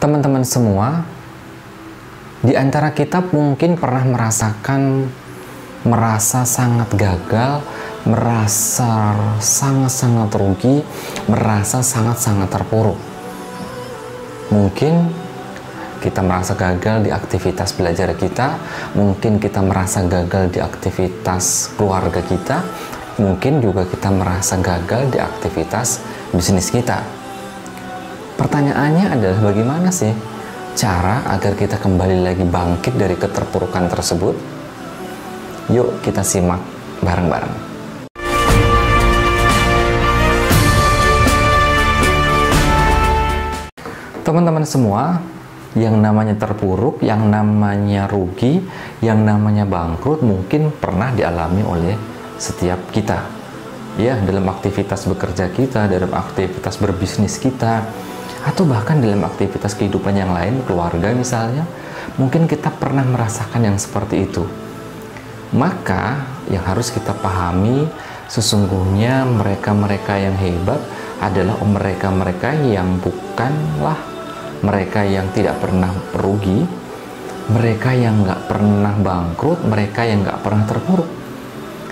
Teman-teman semua, di antara kita mungkin pernah merasa sangat gagal, merasa sangat-sangat rugi, merasa sangat-sangat terpuruk. Mungkin kita merasa gagal di aktivitas belajar kita, mungkin kita merasa gagal di aktivitas keluarga kita, mungkin juga kita merasa gagal di aktivitas bisnis kita. Pertanyaannya adalah bagaimana sih cara agar kita kembali lagi bangkit dari keterpurukan tersebut? Yuk kita simak bareng-bareng. Teman-teman semua, yang namanya terpuruk, yang namanya rugi, yang namanya bangkrut mungkin pernah dialami oleh setiap kita. Ya, dalam aktivitas bekerja kita, dalam aktivitas berbisnis kita, atau bahkan dalam aktivitas kehidupan yang lain, keluarga misalnya, mungkin kita pernah merasakan yang seperti itu. Maka yang harus kita pahami, sesungguhnya mereka-mereka yang hebat adalah mereka-mereka yang bukanlah mereka yang tidak pernah rugi, mereka yang nggak pernah bangkrut, mereka yang nggak pernah terpuruk.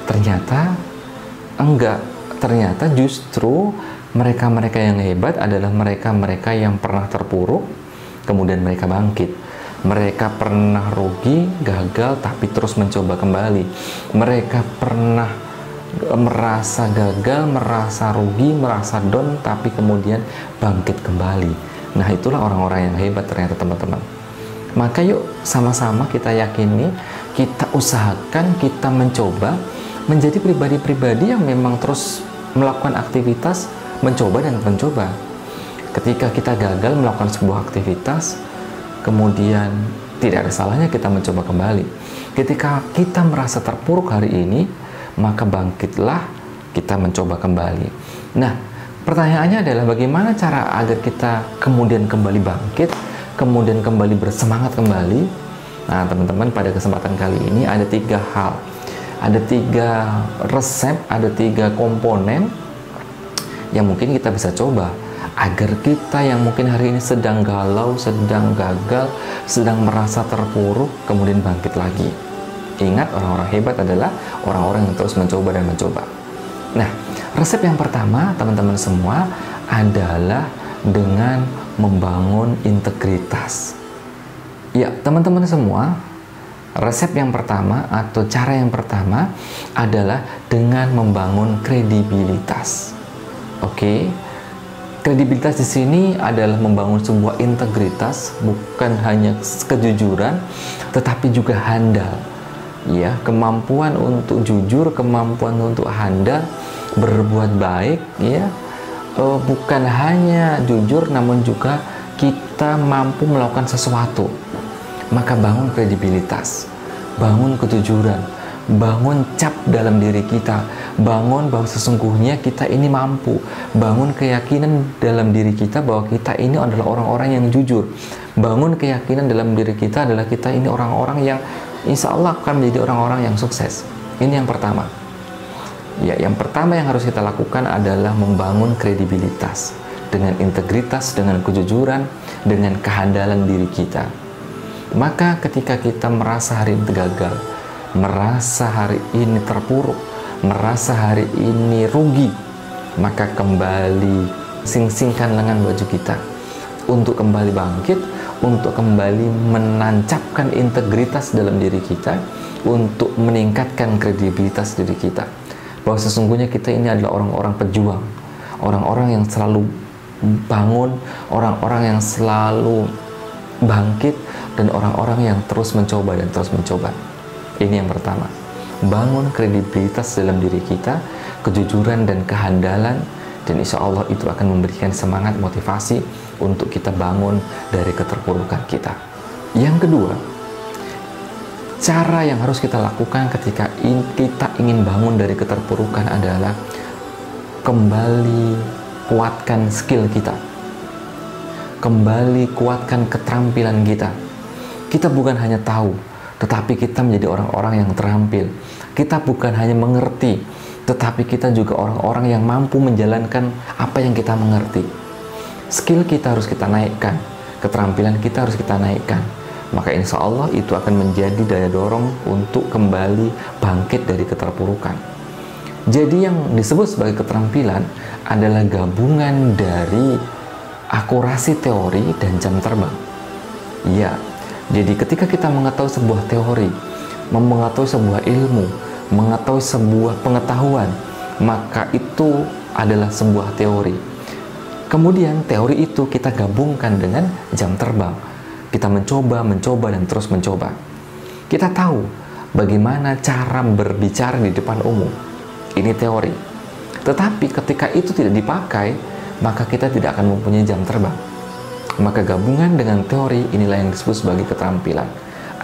Ternyata enggak, ternyata justru mereka-mereka yang hebat adalah mereka-mereka yang pernah terpuruk, kemudian mereka bangkit. Mereka pernah rugi, gagal, tapi terus mencoba kembali. Mereka pernah merasa gagal, merasa rugi, merasa down, tapi kemudian bangkit kembali. Nah, itulah orang-orang yang hebat ternyata, teman-teman. Maka yuk sama-sama kita yakini, kita usahakan, kita mencoba menjadi pribadi-pribadi yang memang terus melakukan aktivitas, mencoba dan mencoba. Ketika kita gagal melakukan sebuah aktivitas, kemudian tidak ada salahnya kita mencoba kembali. Ketika kita merasa terpuruk hari ini, maka bangkitlah, kita mencoba kembali. Nah, pertanyaannya adalah bagaimana cara agar kita kemudian kembali bangkit, kemudian kembali bersemangat kembali. Nah, teman-teman, pada kesempatan kali ini ada 3 hal. Ada 3 resep, ada 3 komponen yang mungkin kita bisa coba agar kita yang mungkin hari ini sedang galau, sedang gagal, sedang merasa terpuruk, kemudian bangkit lagi. Ingat, orang-orang hebat adalah orang-orang yang terus mencoba dan mencoba. Nah, resep yang pertama, teman-teman semua, adalah dengan membangun integritas. Ya, teman-teman semua, resep yang pertama atau cara yang pertama adalah dengan membangun kredibilitas. Oke, kredibilitas di sini adalah membangun sebuah integritas, bukan hanya kejujuran, tetapi juga handal. Ya, kemampuan untuk jujur, kemampuan untuk handal, berbuat baik, ya, bukan hanya jujur, namun juga kita mampu melakukan sesuatu. Maka bangun kredibilitas, bangun kejujuran, bangun cap dalam diri kita, bangun bahwa sesungguhnya kita ini mampu, bangun keyakinan dalam diri kita bahwa kita ini adalah orang-orang yang jujur, bangun keyakinan dalam diri kita adalah kita ini orang-orang yang insya Allah akan menjadi orang-orang yang sukses. Ini yang pertama. Ya, yang pertama yang harus kita lakukan adalah membangun kredibilitas dengan integritas, dengan kejujuran, dengan kehandalan diri kita. Maka ketika kita merasa hari ini gagal, merasa hari ini terpuruk, merasa hari ini rugi, maka kembali sing-singkan lengan baju kita untuk kembali bangkit, untuk kembali menancapkan integritas dalam diri kita, untuk meningkatkan kredibilitas diri kita, bahwa sesungguhnya kita ini adalah orang-orang pejuang, orang-orang yang selalu bangun, orang-orang yang selalu bangkit, dan orang-orang yang terus mencoba dan terus mencoba. Ini yang pertama, bangun kredibilitas dalam diri kita, kejujuran dan kehandalan, dan insya Allah itu akan memberikan semangat, motivasi untuk kita bangun dari keterpurukan kita. Yang kedua, cara yang harus kita lakukan ketika kita ingin bangun dari keterpurukan adalah kembali kuatkan skill kita, kembali kuatkan keterampilan kita. Kita bukan hanya tahu, tetapi kita menjadi orang-orang yang terampil. Kita bukan hanya mengerti, tetapi kita juga orang-orang yang mampu menjalankan apa yang kita mengerti. Skill kita harus kita naikkan, keterampilan kita harus kita naikkan. Maka insya Allah itu akan menjadi daya dorong untuk kembali bangkit dari keterpurukan. Jadi yang disebut sebagai keterampilan adalah gabungan dari akurasi teori dan jam terbang. Ya, jadi ketika kita mengetahui sebuah teori, mengetahui sebuah ilmu, mengetahui sebuah pengetahuan, maka itu adalah sebuah teori. Kemudian teori itu kita gabungkan dengan jam terbang. Kita mencoba, dan terus mencoba. Kita tahu bagaimana cara berbicara di depan umum. Ini teori. Tetapi ketika itu tidak dipakai, maka kita tidak akan mempunyai jam terbang. Maka gabungan dengan teori inilah yang disebut sebagai keterampilan.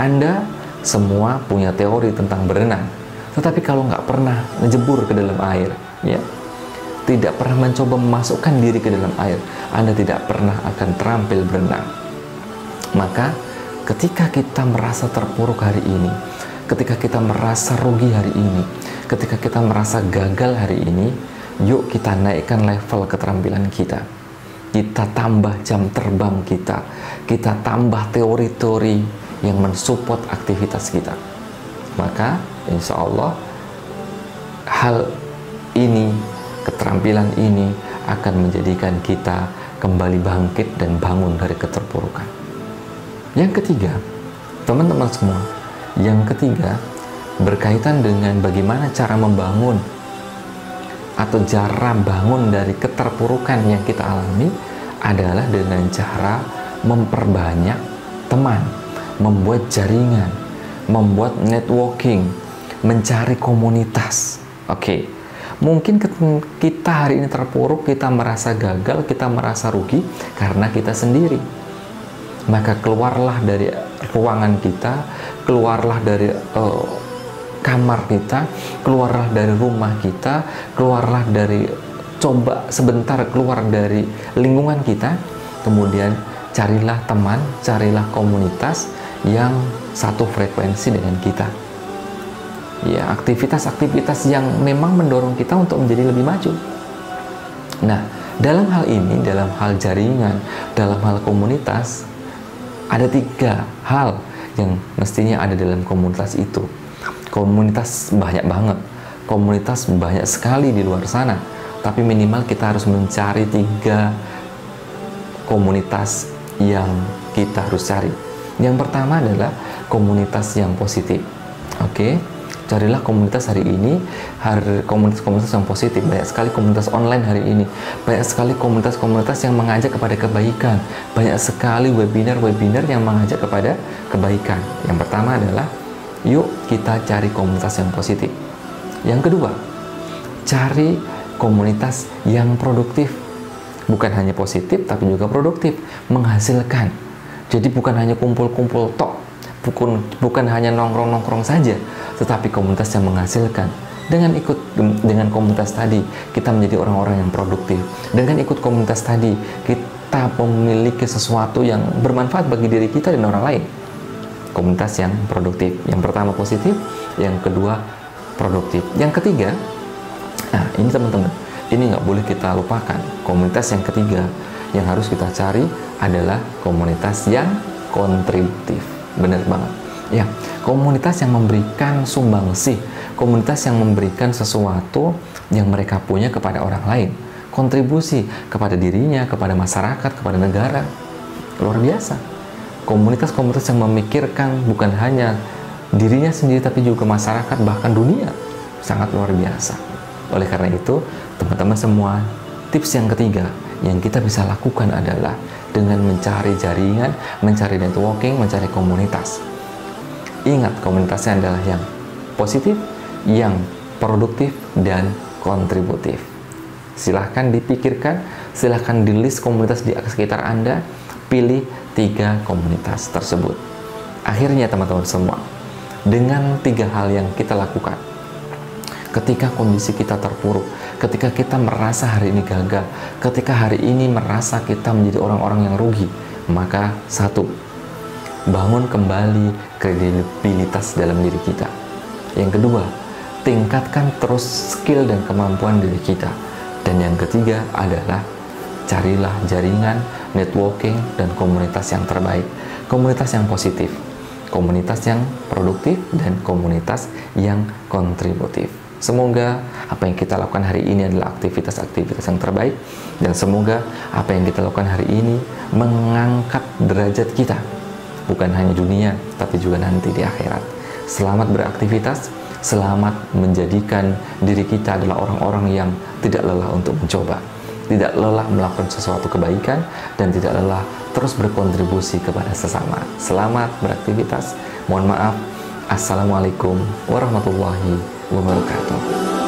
Anda semua punya teori tentang berenang, tetapi kalau nggak pernah menjebur ke dalam air, ya, tidak pernah mencoba memasukkan diri ke dalam air, Anda tidak pernah akan terampil berenang. Maka ketika kita merasa terpuruk hari ini, ketika kita merasa rugi hari ini, ketika kita merasa gagal hari ini, yuk kita naikkan level keterampilan kita. Kita tambah jam terbang kita. Kita tambah teori-teori yang mensupport aktivitas kita. Maka insya Allah hal ini, keterampilan ini akan menjadikan kita kembali bangkit dan bangun dari keterpurukan. Yang ketiga, teman-teman semua, yang ketiga berkaitan dengan bagaimana cara membangun atau cara bangun dari keterpurukan yang kita alami adalah dengan cara memperbanyak teman, membuat jaringan, membuat networking, mencari komunitas. Oke, mungkin kita hari ini terpuruk, kita merasa gagal, kita merasa rugi karena kita sendiri. Maka keluarlah dari ruangan kita, keluarlah dari kamar kita, keluarlah dari rumah kita, keluarlah dari, coba sebentar keluar dari lingkungan kita, kemudian carilah teman, carilah komunitas yang satu frekuensi dengan kita. Ya, aktivitas-aktivitas yang memang mendorong kita untuk menjadi lebih maju. Nah, dalam hal ini, dalam hal jaringan, dalam hal komunitas, ada 3 hal yang mestinya ada dalam komunitas itu. Komunitas banyak banget, komunitas banyak sekali di luar sana, tapi minimal kita harus mencari 3 komunitas yang kita harus cari. Yang pertama adalah komunitas yang positif. Oke, carilah komunitas hari ini, komunitas-komunitas yang positif. Banyak sekali komunitas online hari ini, banyak sekali komunitas-komunitas yang mengajak kepada kebaikan, banyak sekali webinar-webinar yang mengajak kepada kebaikan. Yang pertama adalah yuk kita cari komunitas yang positif. Yang kedua, cari komunitas yang produktif. Bukan hanya positif, tapi juga produktif, menghasilkan. Jadi bukan hanya kumpul-kumpul tok, bukan hanya nongkrong-nongkrong saja, tetapi komunitas yang menghasilkan. Dengan komunitas tadi, kita menjadi orang-orang yang produktif. Dengan ikut komunitas tadi, kita memiliki sesuatu yang bermanfaat bagi diri kita dan orang lain. Komunitas yang produktif. Yang pertama positif, yang kedua produktif. Yang ketiga, nah ini teman-teman, ini nggak boleh kita lupakan. Komunitas yang ketiga yang harus kita cari adalah komunitas yang kontributif. Benar banget. Ya, komunitas yang memberikan sumbangsih, komunitas yang memberikan sesuatu yang mereka punya kepada orang lain. Kontribusi kepada dirinya, kepada masyarakat, kepada negara. Luar biasa. Komunitas-komunitas yang memikirkan bukan hanya dirinya sendiri, tapi juga masyarakat, bahkan dunia. Sangat luar biasa. Oleh karena itu, teman-teman semua, tips yang ketiga yang kita bisa lakukan adalah dengan mencari jaringan, mencari networking, mencari komunitas. Ingat, komunitasnya adalah yang positif, yang produktif, dan kontributif. Silahkan dipikirkan, silahkan di list komunitas di sekitar Anda, pilih 3 komunitas tersebut. Akhirnya teman-teman semua, dengan 3 hal yang kita lakukan, ketika kondisi kita terpuruk, ketika kita merasa hari ini gagal, ketika hari ini merasa kita menjadi orang-orang yang rugi, maka 1, bangun kembali kredibilitas dalam diri kita. Yang kedua, tingkatkan terus skill dan kemampuan diri kita. Dan yang ketiga adalah carilah jaringan, networking, dan komunitas yang terbaik, komunitas yang positif, komunitas yang produktif, dan komunitas yang kontributif. Semoga apa yang kita lakukan hari ini adalah aktivitas-aktivitas yang terbaik, dan semoga apa yang kita lakukan hari ini mengangkat derajat kita, bukan hanya dunia, tapi juga nanti di akhirat. Selamat beraktivitas, selamat menjadikan diri kita adalah orang-orang yang tidak lelah untuk mencoba, tidak lelah melakukan sesuatu kebaikan, dan tidak lelah terus berkontribusi kepada sesama. Selamat beraktivitas. Mohon maaf. Assalamualaikum warahmatullahi wabarakatuh.